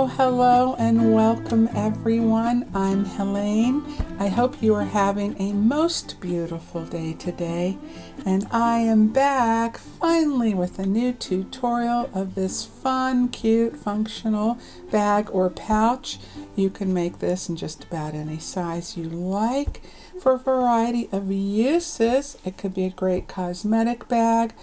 Hello and welcome everyone. I'm Helene. I hope you are having a most beautiful day today, and I am back finally with a new tutorial of this fun, cute, functional bag or pouch. You can make this in just about any size you like for a variety of uses. It could be a great cosmetic bag,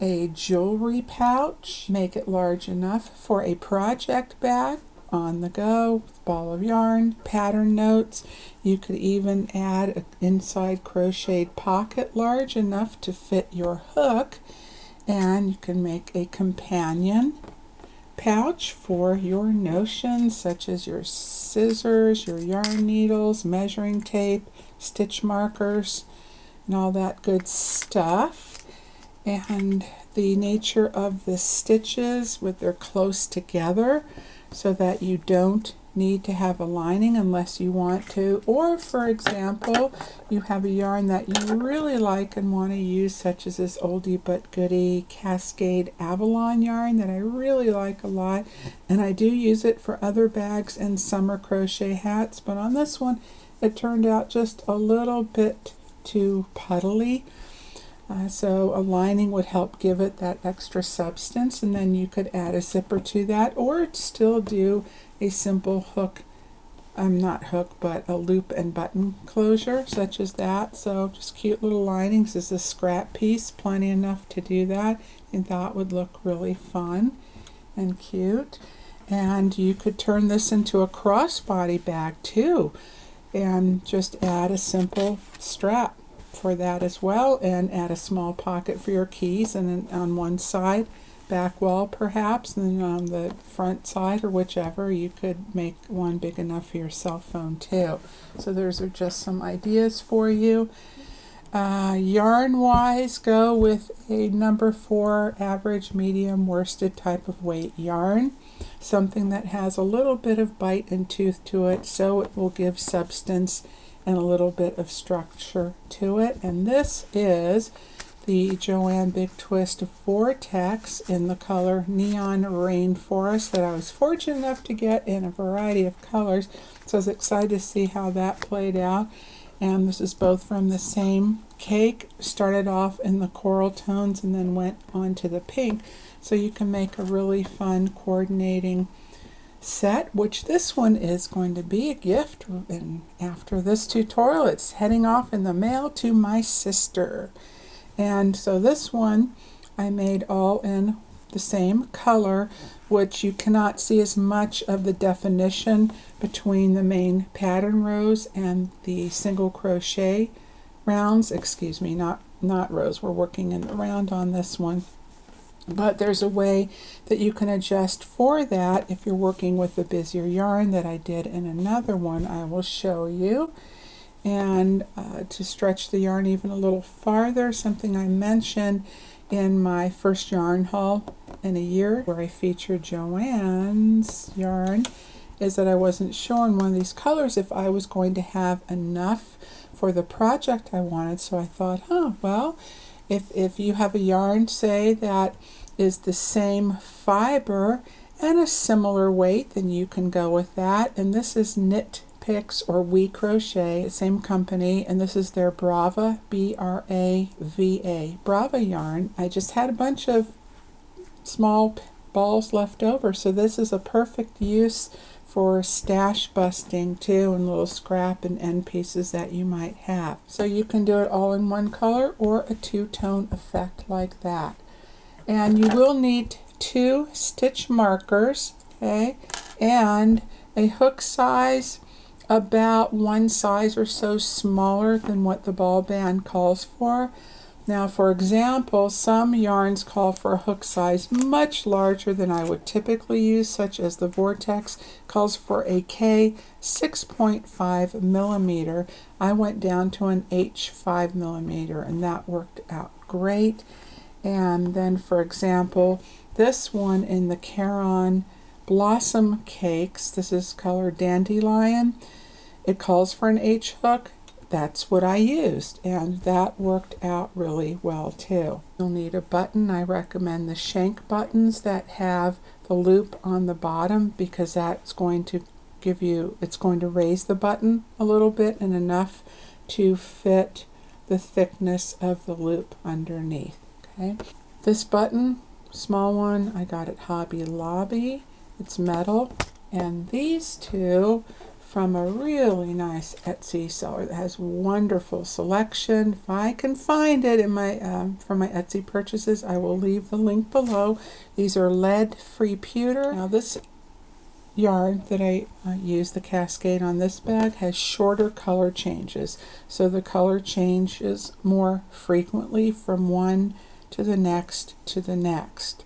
a jewelry pouch, make it large enough for a project bag, on the go, ball of yarn, pattern notes. You could even add an inside crocheted pocket large enough to fit your hook, and you can make a companion pouch for your notions such as your scissors, your yarn needles, measuring tape, stitch markers, and all that good stuff. And the nature of the stitches, with they're close together so that you don't need to have a lining unless you want to, or for example you have a yarn that you really like and want to use, such as this oldie but goodie Cascade Avalon yarn that I really like a lot, and I do use it for other bags and summer crochet hats, but on this one it turned out just a little bit too puddly. So a lining would help give it that extra substance, and then you could add a zipper to that, or still do a simple hook, not hook, but a loop and button closure such as that. So just cute little linings. This is a scrap piece, plenty enough to do that, and that would look really fun and cute. And you could turn this into a crossbody bag too, and just add a simple strap for that as well, and add a small pocket for your keys, and then on one side, back wall perhaps, and then on the front side or whichever, you could make one big enough for your cell phone too. So those are just some ideas for you. Yarn wise, go with a number 4 average medium worsted type of weight yarn, something that has a little bit of bite and tooth to it, so it will give substance and a little bit of structure to it. And this is the Joann Big Twist Vortex in the color Neon Rainforest that I was fortunate enough to get in a variety of colors. So I was excited to see how that played out. And this is both from the same cake, started off in the coral tones and then went on to the pink. So you can make a really fun coordinating set, which this one is going to be a gift, and after this tutorial it's heading off in the mail to my sister. And so this one I made all in the same color, which you cannot see as much of the definition between the main pattern rows and the single crochet rounds, excuse me, not rows, we're working in the round on this one. But there's a way that you can adjust for that if you're working with a busier yarn that I did in another one I will show you. And to stretch the yarn even a little farther, something I mentioned in my first yarn haul in a year where I featured Joann's yarn, is that I wasn't sure in one of these colors if I was going to have enough for the project I wanted. So I thought, well, if you have a yarn, say, that is the same fiber and a similar weight, then you can go with that. And this is Knit Picks or We Crochet, same company, and this is their Brava, B-R-A-V-A, Brava yarn. I just had a bunch of small balls left over, so this is a perfect use for stash busting too, and little scrap and end pieces that you might have. So you can do it all in one color or a two-tone effect like that. And you will need 2 stitch markers, okay, and a hook size about 1 size or so smaller than what the ball band calls for. Now, for example, some yarns call for a hook size much larger than I would typically use, such as the Vortex calls for a K 6.5 millimeter. I went down to an H 5 millimeter, and that worked out great. And then, for example, this one in the Caron Blossom Cakes, this is color Dandelion, it calls for an H hook. That's what I used, and that worked out really well too. You'll need a button. I recommend the shank buttons that have the loop on the bottom, because that's going to give you, it's going to raise the button a little bit and enough to fit the thickness of the loop underneath. Okay, this button, small one, I got at Hobby Lobby. It's metal, and these two from a really nice Etsy seller that has wonderful selection. If I can find it in my from my Etsy purchases, I will leave the link below. These are lead-free pewter. Now this yarn that I use, the Cascade, on this bag has shorter color changes, so the color changes more frequently from one to the next to the next.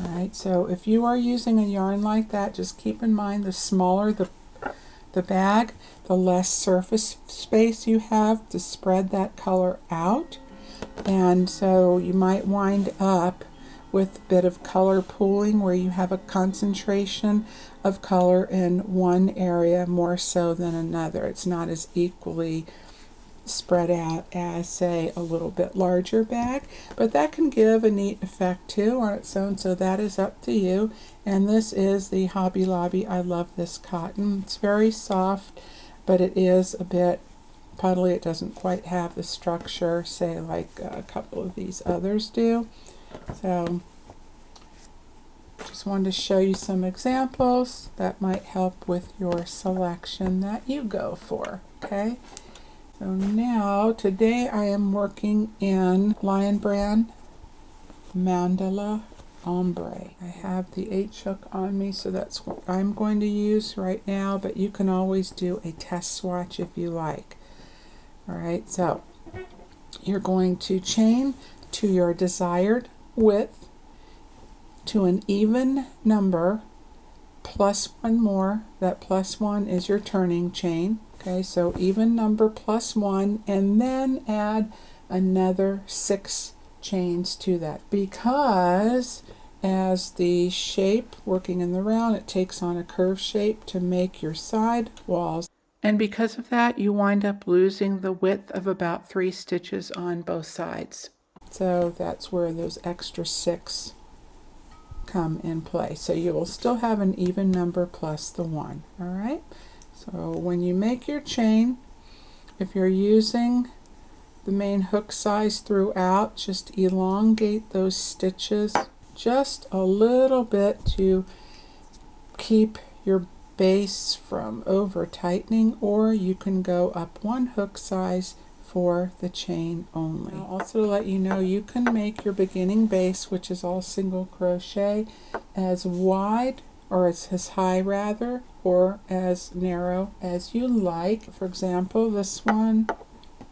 Alright, so if you are using a yarn like that, just keep in mind the smaller the bag, the less surface space you have to spread that color out, and so you might wind up with a bit of color pooling where you have a concentration of color in one area more so than another. It's not as equally spread out as, say, a little bit larger bag, but that can give a neat effect too on its own, so that is up to you. And this is the Hobby Lobby. I love this cotton. It's very soft, but it is a bit puddly. It doesn't quite have the structure, say, like a couple of these others do. So just wanted to show you some examples that might help with your selection that you go for. Okay, so now today I am working in Lion Brand Mandala Ombre. I have the H hook on me, so that's what I'm going to use right now, but you can always do a test swatch if you like. Alright, so you're going to chain to your desired width to an even number plus one more. That plus one is your turning chain. Okay, so even number plus one, and then add another 6 chains to that, because as the shape working in the round, it takes on a curved shape to make your side walls, and because of that you wind up losing the width of about 3 stitches on both sides. So that's where those extra 6 come in play. So you will still have an even number plus the 1. All right, so when you make your chain, if you're using the main hook size throughout, just elongate those stitches just a little bit to keep your base from over tightening, or you can go up 1 hook size for the chain only. Now, also to let you know, you can make your beginning base, which is all single crochet, as wide, or as high rather, or as narrow as you like. For example, this one,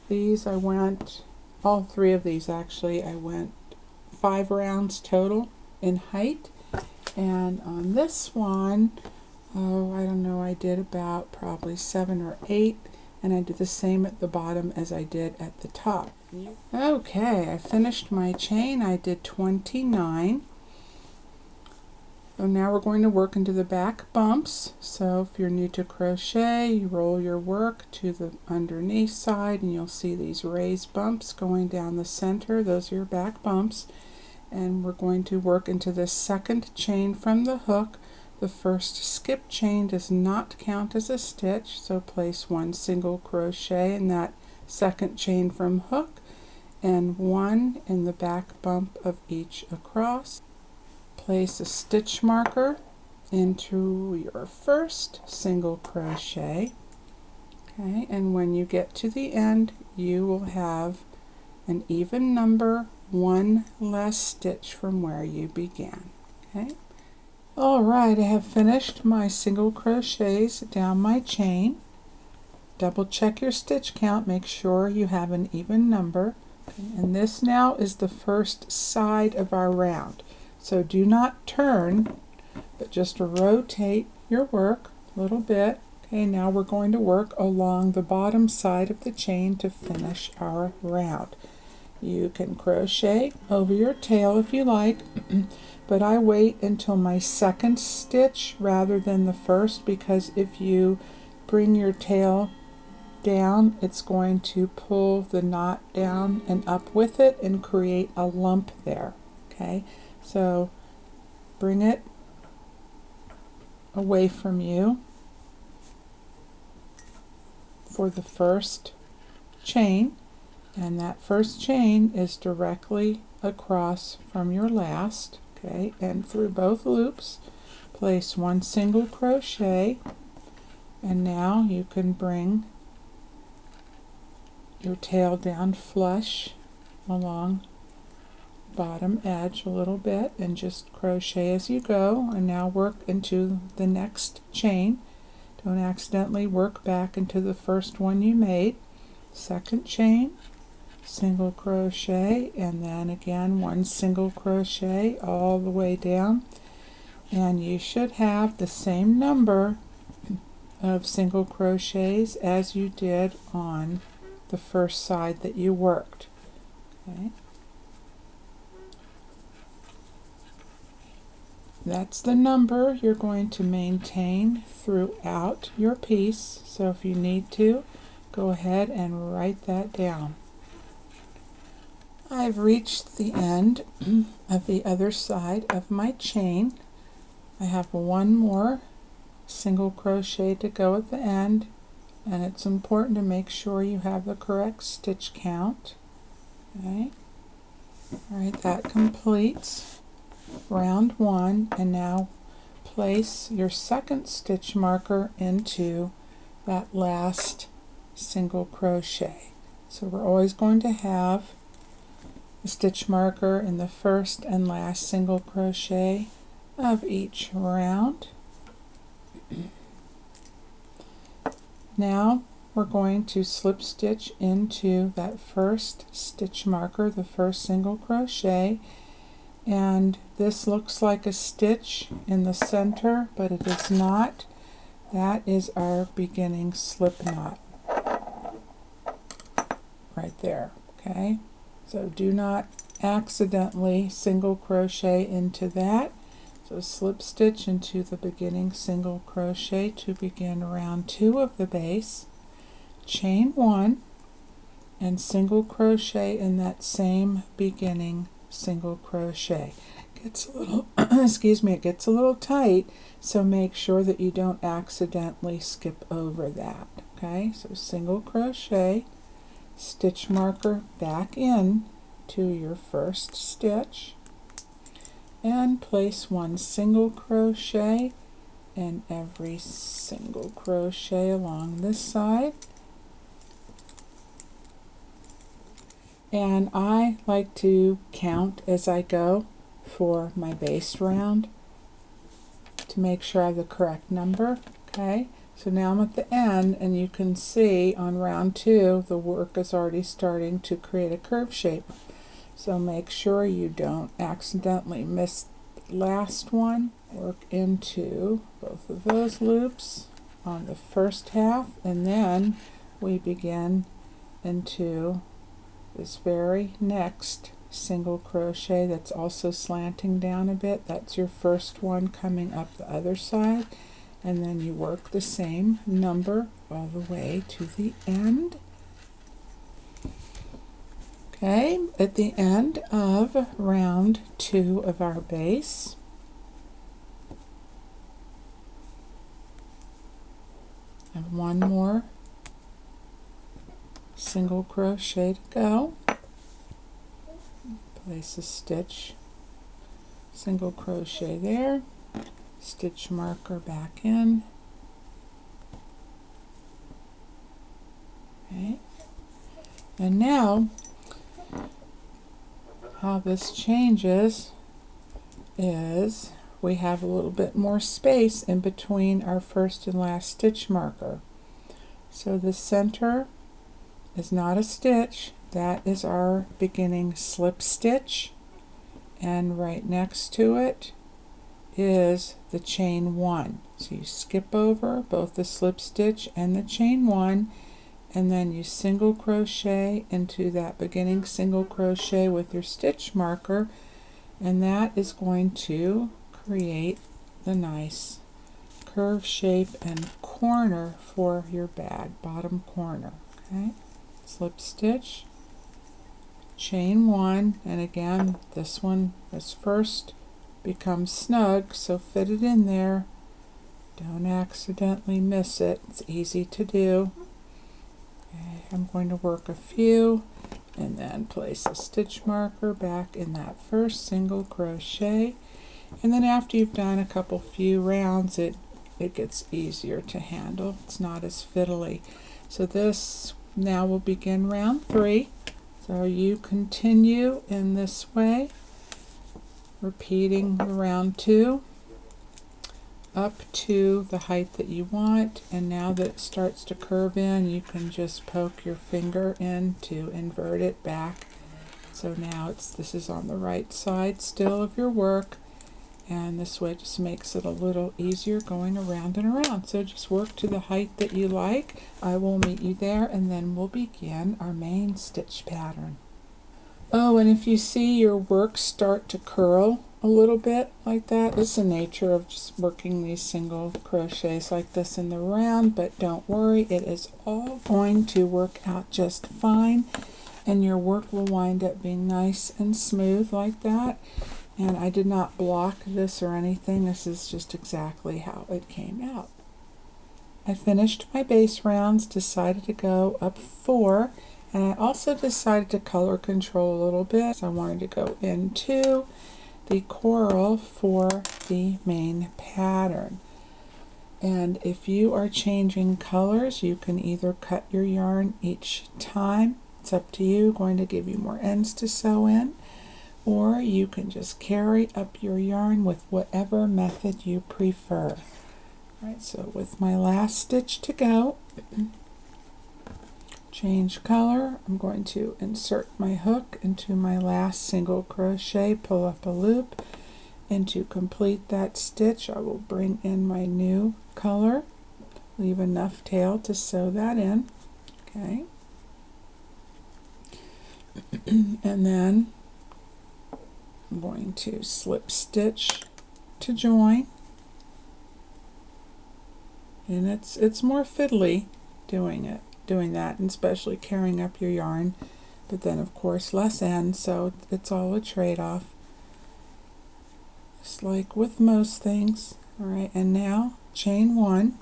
these I went, all 3 of these actually, I went 5 rounds total in height, and on this one, oh, I don't know, I did about probably 7 or 8, and I did the same at the bottom as I did at the top. Okay, I finished my chain. I did 29. So now we're going to work into the back bumps. So if you're new to crochet, you roll your work to the underneath side, and you'll see these raised bumps going down the center. Those are your back bumps. And we're going to work into the second chain from the hook. The first skip chain does not count as a stitch, so place 1 single crochet in that second chain from hook, and 1 in the back bump of each across. Place a stitch marker into your first single crochet. Okay, and when you get to the end, you will have an even number, 1 less stitch from where you began. Okay. Alright, I have finished my single crochets down my chain. Double check your stitch count, make sure you have an even number. And this now is the first side of our round. So do not turn, but just rotate your work a little bit. Okay, now we're going to work along the bottom side of the chain to finish our round. You can crochet over your tail if you like, but I wait until my second stitch rather than the first, because if you bring your tail down, it's going to pull the knot down and up with it and create a lump there. Okay, so bring it away from you for the first chain, and that first chain is directly across from your last. Okay, and through both loops place 1 single crochet, and now you can bring your tail down flush along bottom edge a little bit and just crochet as you go, and now work into the next chain. Don't accidentally work back into the first one you made. Second chain, single crochet, and then again 1 single crochet all the way down, and you should have the same number of single crochets as you did on the first side that you worked. Okay. That's the number you're going to maintain throughout your piece, so if you need to, go ahead and write that down. I've reached the end of the other side of my chain. I have 1 more single crochet to go at the end, and it's important to make sure you have the correct stitch count. Okay. Alright, that completes round 1, and now place your second stitch marker into that last single crochet. So we're always going to have a stitch marker in the first and last single crochet of each round. Now we're going to slip stitch into that first stitch marker, the first single crochet, and this looks like a stitch in the center, but it is not. That is our beginning slip knot right there. Okay, so do not accidentally single crochet into that. So slip stitch into the beginning single crochet to begin round 2 of the base, chain 1, and single crochet in that same beginning single crochet. It gets a little excuse me, it gets a little tight, so make sure that you don't accidentally skip over that. Okay, so single crochet, stitch marker back in to your first stitch, and place 1 single crochet in every single crochet along this side. And I like to count as I go for my base round to make sure I have the correct number. Okay, so now I'm at the end, and you can see on round 2 the work is already starting to create a curve shape. So make sure you don't accidentally miss the last one. Work into both of those loops on the first half, and then we begin into this very next single crochet that's also slanting down a bit. That's your first one coming up the other side, and then you work the same number all the way to the end. Okay, at the end of round 2 of our base, I have 1 more single crochet to go. Place a stitch, single crochet there, stitch marker back in. Okay, and now how this changes is we have a little bit more space in between our first and last stitch marker. So the center is not a stitch, that is our beginning slip stitch, and right next to it is the chain 1. So you skip over both the slip stitch and the chain 1, and then you single crochet into that beginning single crochet with your stitch marker, and that is going to create the nice curve shape and corner for your bag, bottom corner. Okay, slip stitch, chain 1, and again this one, this first becomes snug, so fit it in there Don't accidentally miss it. It's easy to do. Okay, I'm going to work a few and then place a stitch marker back in that first single crochet. And then after you've done a few rounds, it gets easier to handle. It's not as fiddly. So this now will begin round 3. So you continue in this way, repeating round 2 up to the height that you want. And now that it starts to curve in, you can just poke your finger in to invert it back. So now this is on the right side still of your work. And this way just makes it a little easier going around and around. So just work to the height that you like. I will meet you there, and then we'll begin our main stitch pattern. Oh, and if you see your work start to curl a little bit like that, it's the nature of just working these single crochets like this in the round, but don't worry, it is all going to work out just fine, and your work will wind up being nice and smooth like that. And I did not block this or anything. This is just exactly how it came out. I finished my base rounds, decided to go up 4, and I also decided to color control a little bit. So I wanted to go into the coral for the main pattern. And if you are changing colors, you can either cut your yarn each time. It's up to you. Going to give you more ends to sew in. Or you can just carry up your yarn with whatever method you prefer. Alright, so with my last stitch to go, change color, I'm going to insert my hook into my last single crochet, pull up a loop, and to complete that stitch I will bring in my new color, leave enough tail to sew that in. Okay, and then I'm going to slip stitch to join, and it's more fiddly doing that, and especially carrying up your yarn, but then of course less ends, so it's all a trade-off, just like with most things. All right, and now chain 1,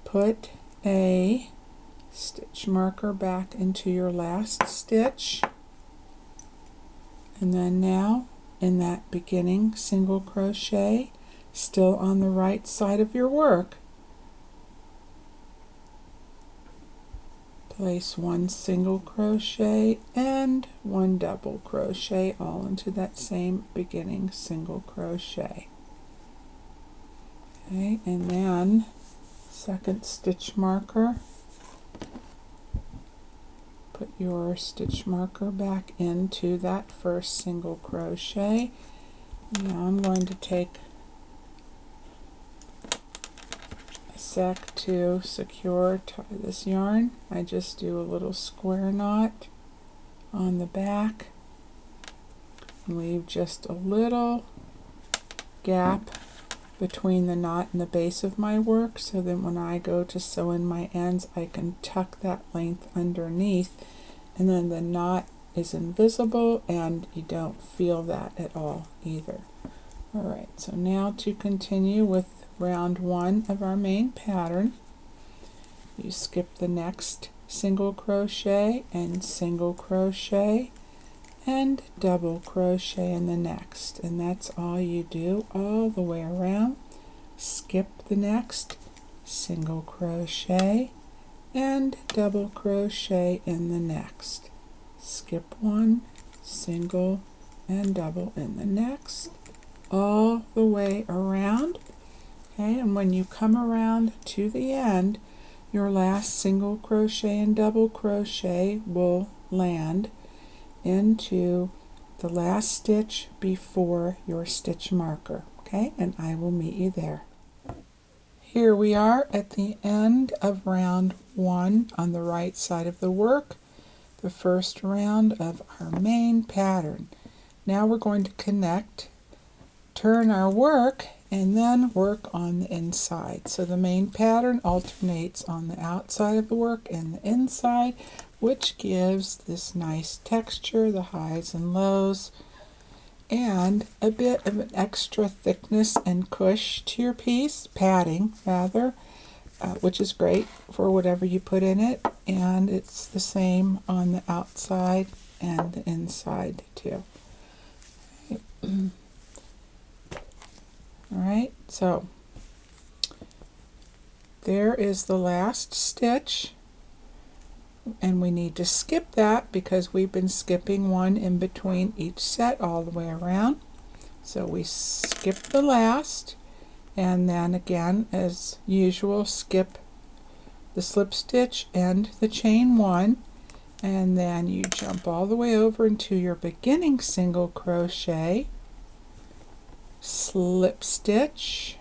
put a stitch marker back into your last stitch. And then now in that beginning single crochet, still on the right side of your work, place 1 single crochet and 1 double crochet all into that same beginning single crochet. Okay, and then second stitch marker, put your stitch marker back into that first single crochet. Now I'm going to take a sec to tie this yarn. I just do a little square knot on the back, leave just a little gap between the knot and the base of my work, so then when I go to sew in my ends I can tuck that length underneath, and then the knot is invisible and you don't feel that at all either. Alright, so now to continue with round 1 of our main pattern, you skip the next single crochet and single crochet and double crochet in the next, and that's all you do all the way around. Skip the next single crochet and double crochet in the next, skip 1, single and double in the next, all the way around. Okay, and when you come around to the end, your last single crochet and double crochet will land into the last stitch before your stitch marker. Okay, and I will meet you there. Here we are at the end of round 1 on the right side of the work, the first round of our main pattern. Now we're going to connect, turn our work, and then work on the inside. So the main pattern alternates on the outside of the work and the inside, which gives this nice texture, the highs and lows, and a bit of an extra thickness and cush to your piece, padding rather, which is great for whatever you put in it, and it's the same on the outside and the inside too. Alright, so there is the last stitch, and we need to skip that because we've been skipping one in between each set all the way around. So we skip the last, and then again, as usual, skip the slip stitch and the chain one, and then you jump all the way over into your beginning single crochet, slip stitch,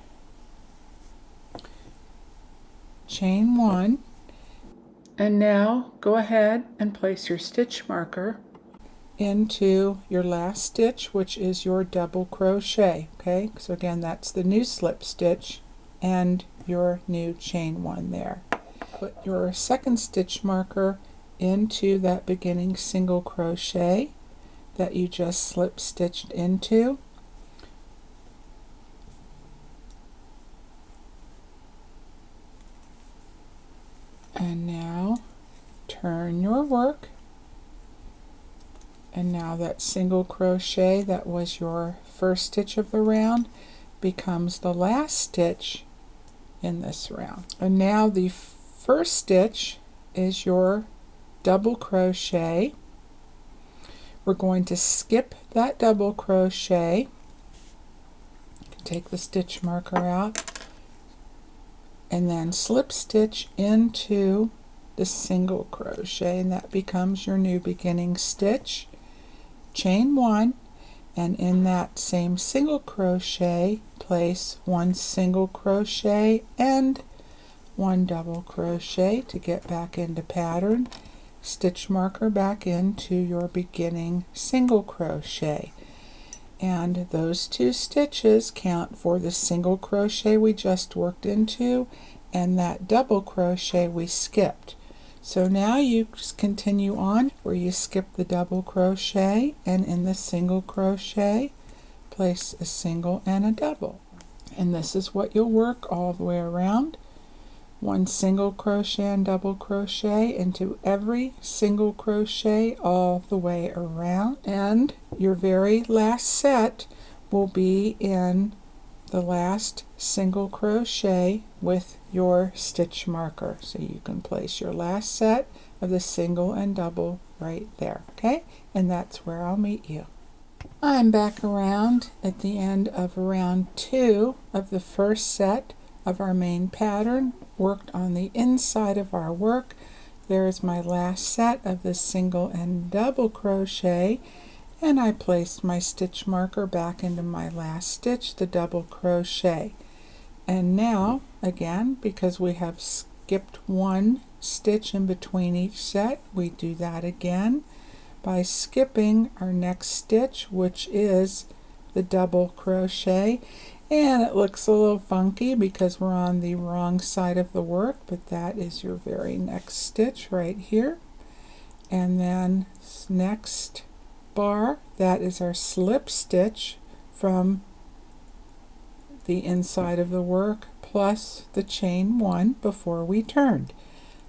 chain one, and now go ahead and place your stitch marker into your last stitch, which is your double crochet. Okay, so again, that's the new slip stitch and your new chain one there. Put your second stitch marker into that beginning single crochet that you just slip stitched into, and now turn your work, and now that single crochet that was your first stitch of the round becomes the last stitch in this round. And now the first stitch is your double crochet. We're going to skip that double crochet. You can take the stitch marker out and then slip stitch into the single crochet, and that becomes your new beginning stitch. Chain one, and in that same single crochet place one single crochet and one double crochet to get back into pattern. Stitch marker back into your beginning single crochet, and those two stitches count for the single crochet we just worked into and that double crochet we skipped. So now you just continue on where you skip the double crochet, and in the single crochet place a single and a double, and this is what you'll work all the way around. One single crochet and double crochet into every single crochet all the way around, and your very last set will be in the last single crochet with your stitch marker. So you can place your last set of the single and double right there. Okay, and that's where I'll meet you. I'm back around at the end of round 2 of the first set of our main pattern, worked on the inside of our work. There's my last set of the single and double crochet, and I placed my stitch marker back into my last stitch, the double crochet. And now again, because we have skipped one stitch in between each set, we do that again by skipping our next stitch, which is the double crochet. And it looks a little funky because we're on the wrong side of the work, but that is your very next stitch right here. And then next bar, that is our slip stitch from the inside of the work plus the chain one before we turned.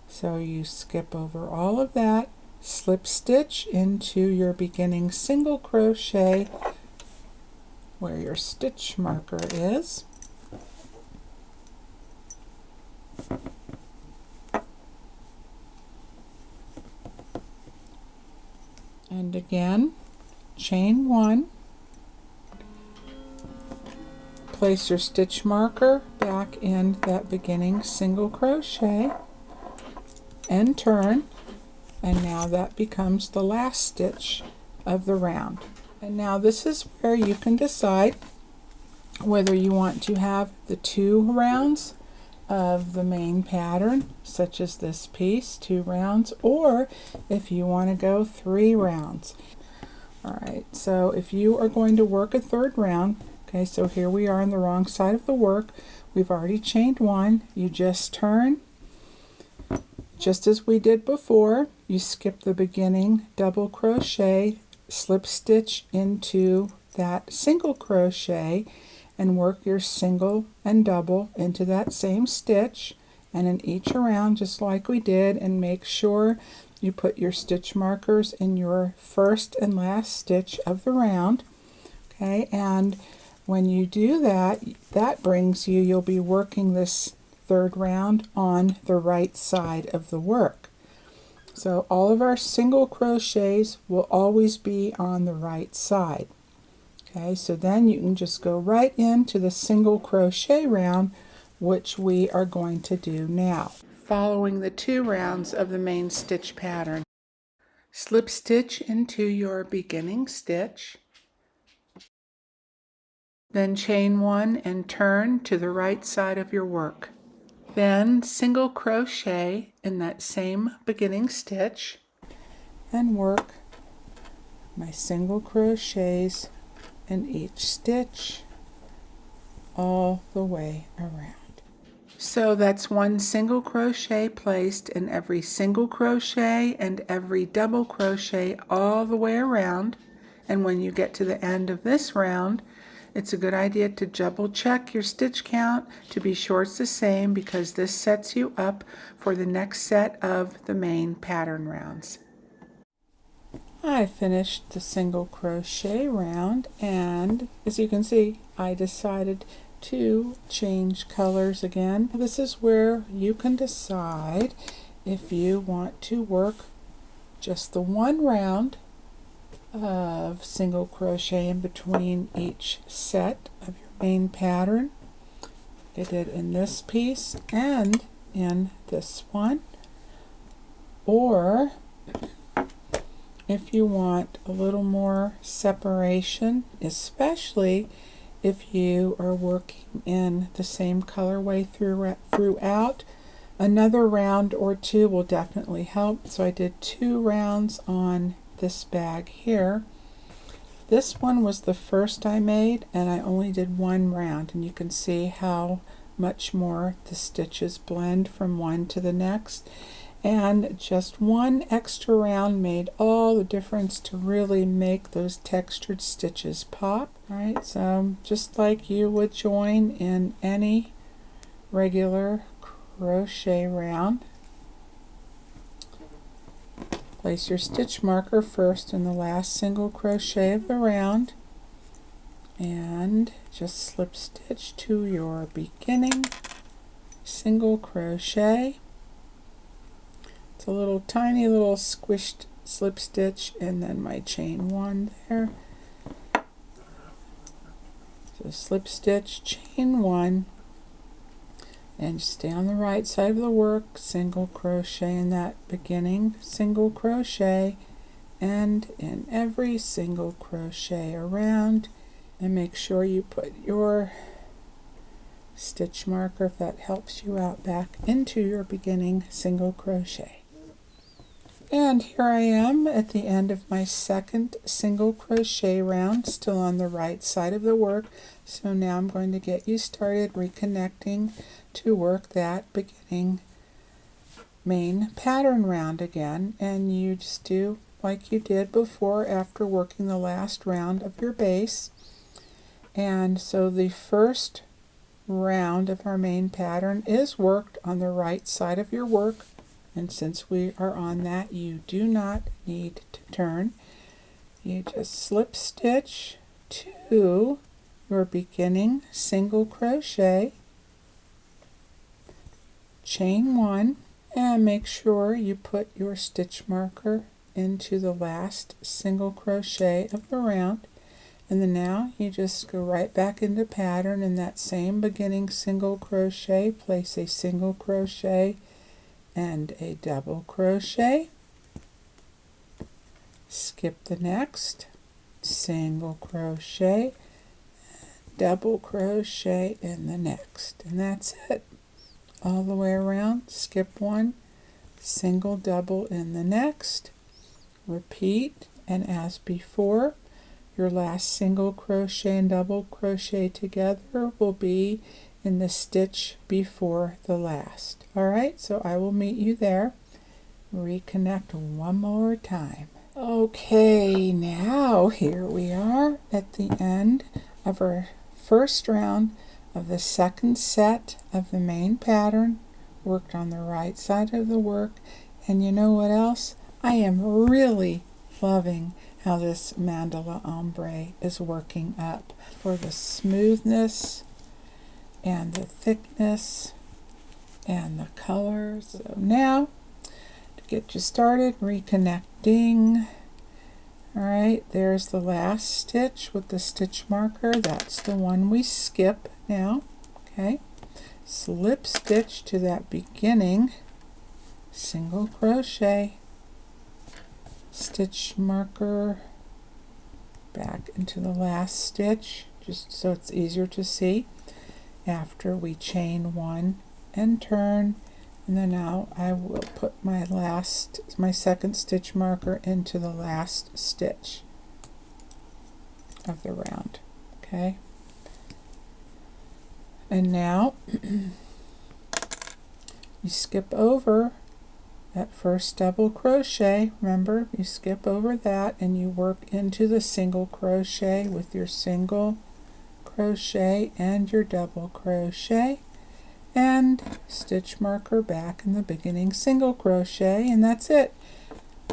So you skip over all of that, slip stitch into your beginning single crochet where your stitch marker is, and again chain one, place your stitch marker back in that beginning single crochet and turn, and now that becomes the last stitch of the round. And now this is where you can decide whether you want to have the 2 rounds of the main pattern, such as this piece, 2 rounds, or if you want to go 3 rounds. Alright, so if you are going to work a 3rd round, okay, so here we are on the wrong side of the work. We've already chained 1. You just turn, just as we did before. You skip the beginning double crochet, slip stitch into that single crochet and work your single and double into that same stitch, and in each around just like we did, and make sure you put your stitch markers in your first and last stitch of the round. Okay, and when you do that, that brings you, you'll be working this third round on the right side of the work. So all of our single crochets will always be on the right side. Okay, so then you can just go right into the single crochet round, which we are going to do now, following the 2 rounds of the main stitch pattern. Slip stitch into your beginning stitch, then chain 1 and turn to the right side of your work. Then single crochet in that same beginning stitch and work my single crochets in each stitch all the way around. So that's 1 single crochet placed in every single crochet and every double crochet all the way around. And when you get to the end of this round, it's a good idea to double check your stitch count to be sure it's the same, because this sets you up for the next set of the main pattern rounds. I finished the single crochet round, and as you can see, I decided to change colors again. This is where you can decide if you want to work just the 1 round of single crochet in between each set of your main pattern. I did in this piece and in this one, or if you want a little more separation, especially if you are working in the same colorway throughout, another round or 2 will definitely help. So I did 2 rounds on this bag here. This one was the first I made, and I only did 1 round, and you can see how much more the stitches blend from one to the next. And just 1 extra round made all the difference to really make those textured stitches pop. Alright, so just like you would join in any regular crochet round, place your stitch marker first in the last single crochet of the round, and just slip stitch to your beginning single crochet. It's a little tiny little squished slip stitch, and then my chain 1 there. So slip stitch, chain 1, and stay on the right side of the work, single crochet in that beginning single crochet, and in every single crochet around, and make sure you put your stitch marker, if that helps you out, back into your beginning single crochet. And here I am at the end of my second single crochet round, still on the right side of the work. So now I'm going to get you started reconnecting to work that beginning main pattern round again, and you just do like you did before after working the last round of your base. And so the first round of our main pattern is worked on the right side of your work, and since we are on that, you do not need to turn. You just slip stitch to your beginning single crochet, chain 1, and make sure you put your stitch marker into the last single crochet of the round. And then now you just go right back into pattern in that same beginning single crochet, place a single crochet and a double crochet, skip the next, single crochet, double crochet in the next, and that's it all the way around. Skip 1, single double in the next, repeat, and as before, your last single crochet and double crochet together will be in the stitch before the last. Alright, so I will meet you there. Reconnect one more time. Okay, now here we are at the end of our first round of the second set of the main pattern. Worked on the right side of the work, and you know what else? I am really loving how this mandala ombre is working up for the smoothness and the thickness and the colors. So now, to get you started, reconnecting. Alright, there's the last stitch with the stitch marker. That's the one we skip now. Okay, slip stitch to that beginning single crochet, stitch marker back into the last stitch, just so it's easier to see. After we chain one and turn, and then now I will put my second stitch marker into the last stitch of the round. Okay, and now you skip over that first double crochet. Remember, you skip over that and you work into the single crochet with your single crochet and your double crochet, and stitch marker back in the beginning single crochet, and that's it.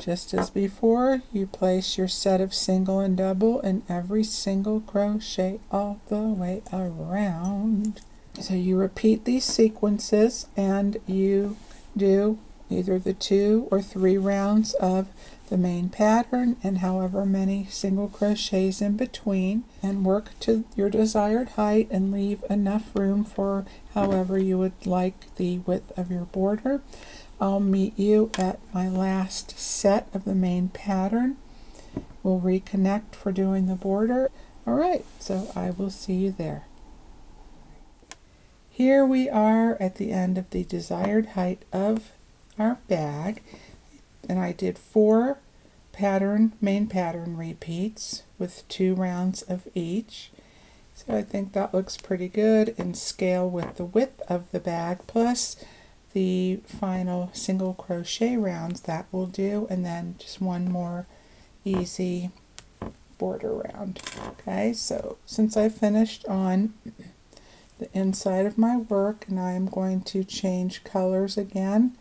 Just as before, you place your set of single and double in every single crochet all the way around. So you repeat these sequences and you do either the 2 or 3 rounds of the main pattern and however many single crochets in between, and work to your desired height and leave enough room for however you would like the width of your border. I'll meet you at my last set of the main pattern. We'll reconnect for doing the border. Alright, so I will see you there. Here we are at the end of the desired height of our bag, and I did 4 main pattern repeats with 2 rounds of each. So I think that looks pretty good in scale with the width of the bag plus the final single crochet rounds that will do, and then just one more easy border round. Okay, so since I finished on the inside of my work, and I am going to change colors again,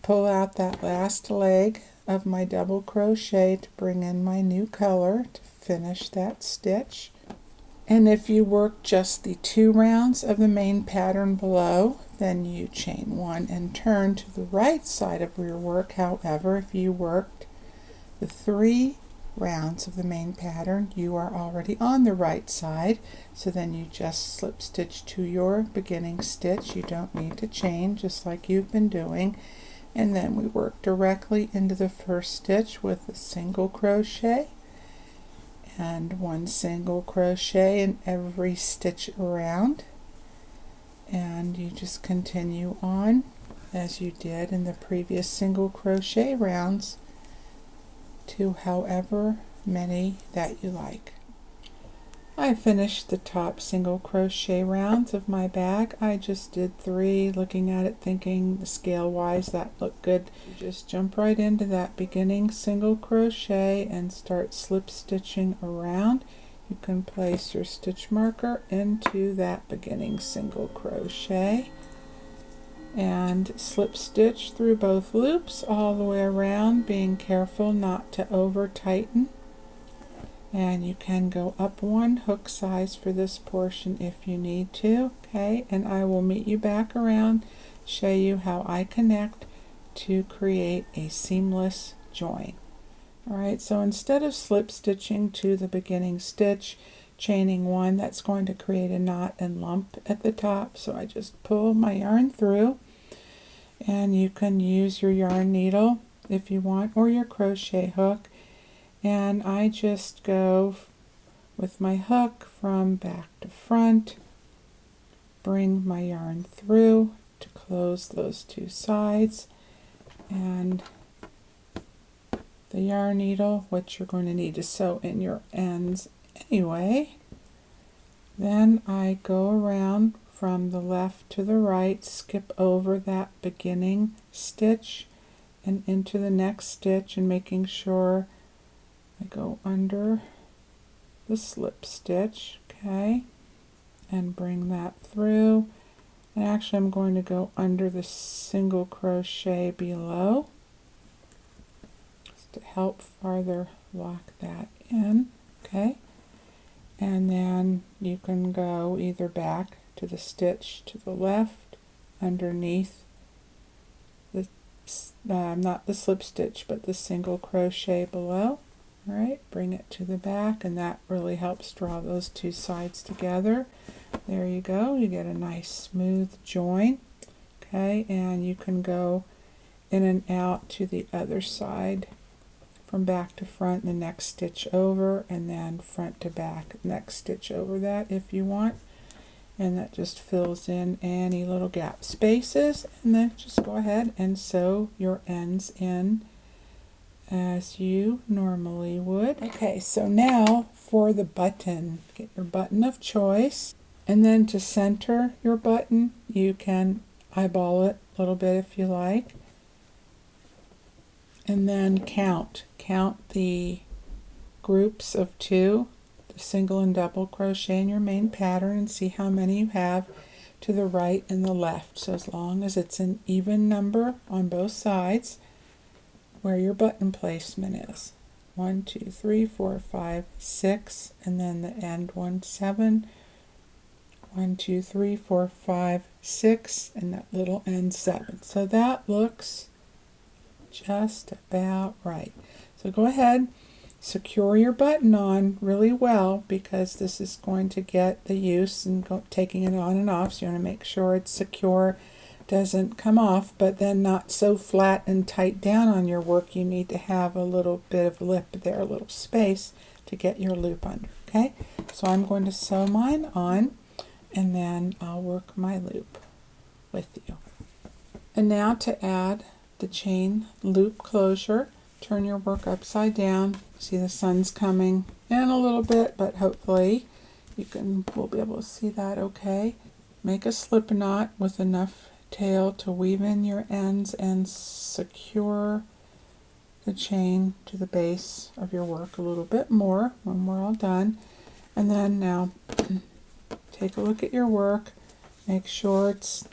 pull out that last leg of my double crochet to bring in my new color to finish that stitch. And if you work just the 2 rounds of the main pattern below, then you chain 1 and turn to the right side of your work. However, if you worked the 3 rounds of the main pattern, you are already on the right side, so then you just slip stitch to your beginning stitch. You don't need to chain, just like you've been doing. And then we work directly into the first stitch with a single crochet and 1 single crochet in every stitch around, and you just continue on as you did in the previous single crochet rounds to however many that you like. I finished the top single crochet rounds of my bag. I just did 3, looking at it thinking scale wise that looked good. You just jump right into that beginning single crochet and start slip stitching around. You can place your stitch marker into that beginning single crochet and slip stitch through both loops all the way around, being careful not to over tighten. And you can go up 1 hook size for this portion if you need to. Okay, and I will meet you back around, show you how I connect to create a seamless join. Alright, so instead of slip stitching to the beginning stitch, chaining 1, that's going to create a knot and lump at the top, so I just pull my yarn through, and you can use your yarn needle if you want, or your crochet hook. And I just go with my hook from back to front, bring my yarn through to close those 2 sides, and the yarn needle, which you're going to need to sew in your ends anyway. Then I go around from the left to the right, skip over that beginning stitch, and into the next stitch, and making sure I go under the slip stitch, okay, and bring that through. And actually I'm going to go under the single crochet below just to help farther lock that in, okay. And then you can go either back to the stitch to the left underneath the not the slip stitch but the single crochet below. All right, bring it to the back, and that really helps draw those two sides together. There you go, you get a nice smooth join, okay. And you can go in and out to the other side from back to front, the next stitch over, and then front to back, next stitch over that if you want. And that just fills in any little gap spaces, and then just go ahead and sew your ends in as you normally would. Okay, so now for the button. Get your button of choice, and then to center your button you can eyeball it a little bit if you like, and then count the groups of 2, the single and double crochet in your main pattern, and see how many you have to the right and the left. So as long as it's an even number on both sides, where your button placement is. 1, 2, 3, 4, 5, 6, and then the end one, 7. 1, 2, 3, 4, 5, 6, and that little end 7. So that looks just about right. So go ahead, secure your button on really well, because this is going to get the use and taking it on and off. So you want to make sure it's secure, doesn't come off, but then not so flat and tight down on your work. You need to have a little bit of lip there, a little space to get your loop under, okay. So I'm going to sew mine on, and then I'll work my loop with you. And now to add the chain loop closure, turn your work upside down. See the sun's coming in a little bit, but hopefully we'll be able to see that okay. Make a slip knot with enough tail to weave in your ends and secure the chain to the base of your work a little bit more when we're all done. And then now take a look at your work, make sure it's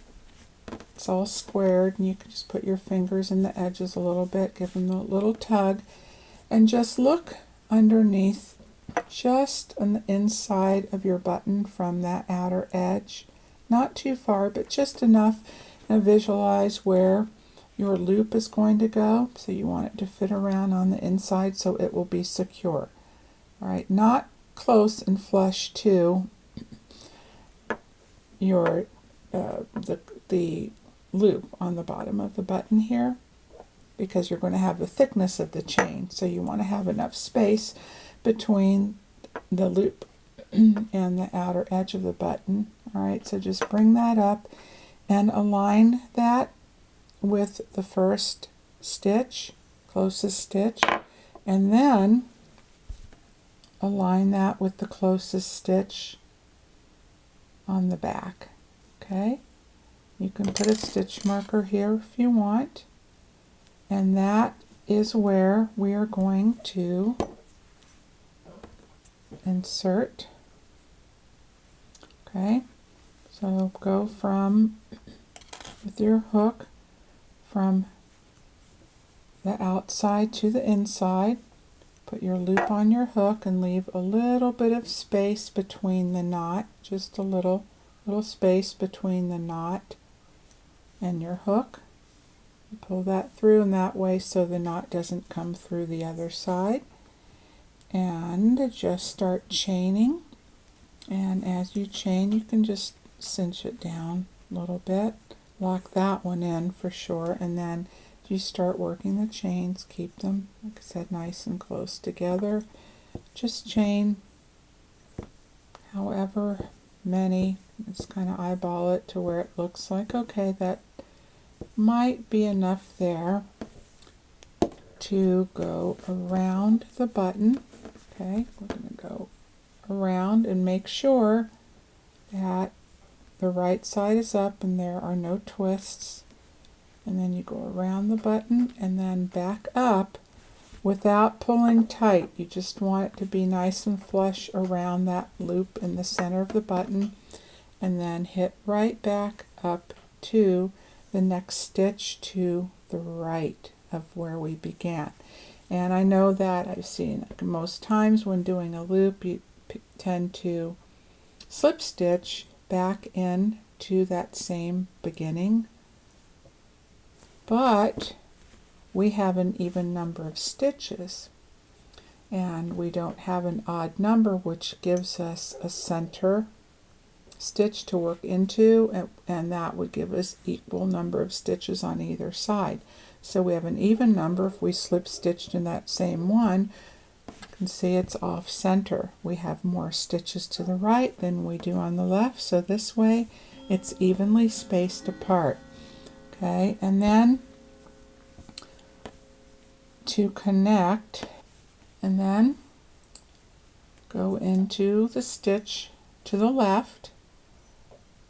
all squared, and you can just put your fingers in the edges a little bit, give them a little tug, and just look underneath, just on the inside of your button from that outer edge. Not too far, but just enough. Now visualize where your loop is going to go. So you want it to fit around on the inside so it will be secure. All right, not close and flush to your the loop on the bottom of the button here, because you're going to have the thickness of the chain. So you want to have enough space between the loop and the outer edge of the button. All right, so just bring that up and align that with the first stitch, closest stitch, and then align that with the closest stitch on the back. Okay, you can put a stitch marker here if you want, and that is where we are going to insert. Okay, so go from, with your hook, from the outside to the inside, put your loop on your hook and leave a little bit of space between the knot, just a little space between the knot and your hook. You pull that through in that way so the knot doesn't come through the other side. And just start chaining, and as you chain you can just cinch it down a little bit, lock that one in for sure, and then you start working the chains, keep them, like I said, nice and close together. Just chain however many, just kind of eyeball it to where it looks like, okay, that might be enough there to go around the button. Okay, we're going to go around and make sure that the right side is up and there are no twists. and then you go around the button and then back up without pulling tight. You just want it to be nice and flush around that loop in the center of the button, and then hit right back up to the next stitch to the right of where we began. And I know that I've seen most times when doing a loop you tend to slip stitch back in to that same beginning, but we have an even number of stitches and we don't have an odd number, which gives us a center stitch to work into, and that would give us equal number of stitches on either side. So we have an even number. If we slip stitched in that same one, you can see it's off center. We have more stitches to the right than we do on the left, so this way it's evenly spaced apart. Okay, and then to connect, and then go into the stitch to the left,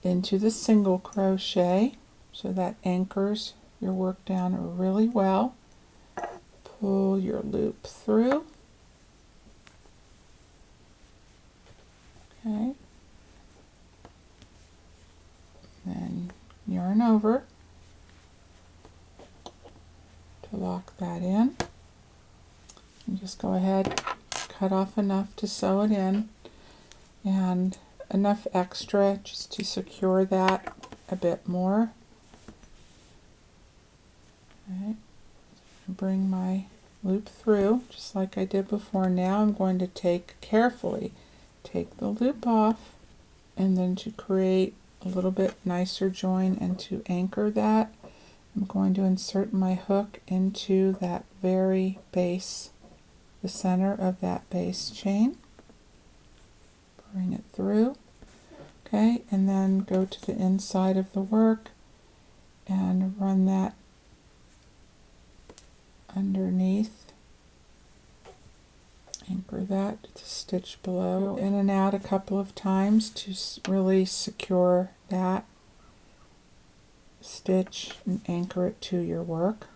into the single crochet, so that anchors your work down really well. Pull your loop through. Okay. Then yarn over to lock that in. And just go ahead, cut off enough to sew it in, and enough extra just to secure that a bit more. Right. Bring my loop through just like I did before. Now I'm going to carefully take the loop off, and then to create a little bit nicer join and to anchor that, I'm going to insert my hook into that very base, the center of that base chain. Bring it through. Okay, and then go to the inside of the work and run that underneath. Anchor that to the stitch below. Go in and out a couple of times to really secure that stitch and anchor it to your work.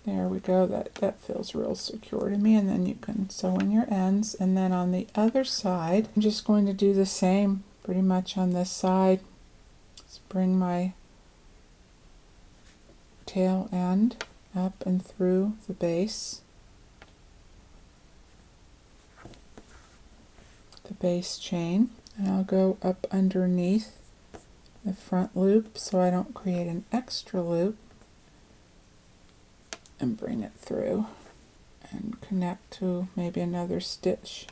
There we go. That feels real secure to me. And then you can sew in your ends. And then on the other side, I'm just going to do the same pretty much on this side. Just bring my tail end up and through the base, the base chain, and I'll go up underneath the front loop so I don't create an extra loop, and bring it through and connect to maybe another stitch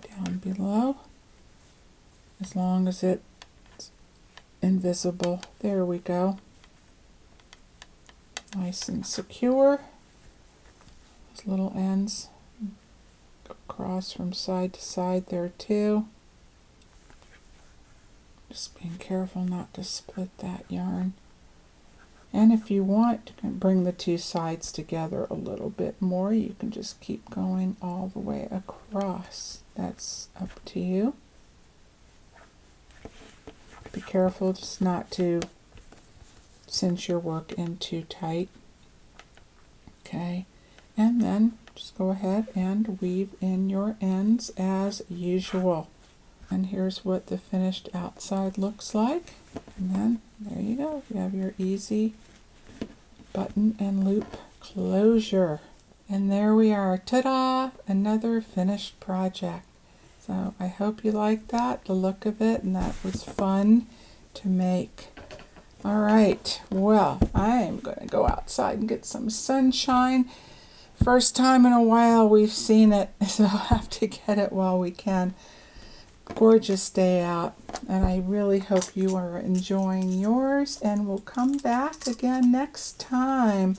down below, as long as it's invisible. There we go. Nice and secure. Those little ends go across from side to side there too. Just being careful not to split that yarn. And if you want to bring the two sides together a little bit more, you can just keep going all the way across. That's up to you. Be careful just not to cinch your work in too tight. Okay, and then just go ahead and weave in your ends as usual. And here's what the finished outside looks like. And then there you go. You have your easy button and loop closure. And there we are. Ta-da! Another finished project. So I hope you liked that, the look of it, and that was fun to make. All right, well, I'm going to go outside and get some sunshine. First time in a while we've seen it, so I'll have to get it while we can. Gorgeous day out, and I really hope you are enjoying yours, and we'll come back again next time.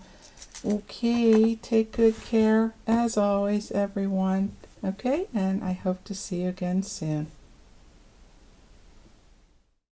Okay, take good care, as always, everyone. Okay, and I hope to see you again soon.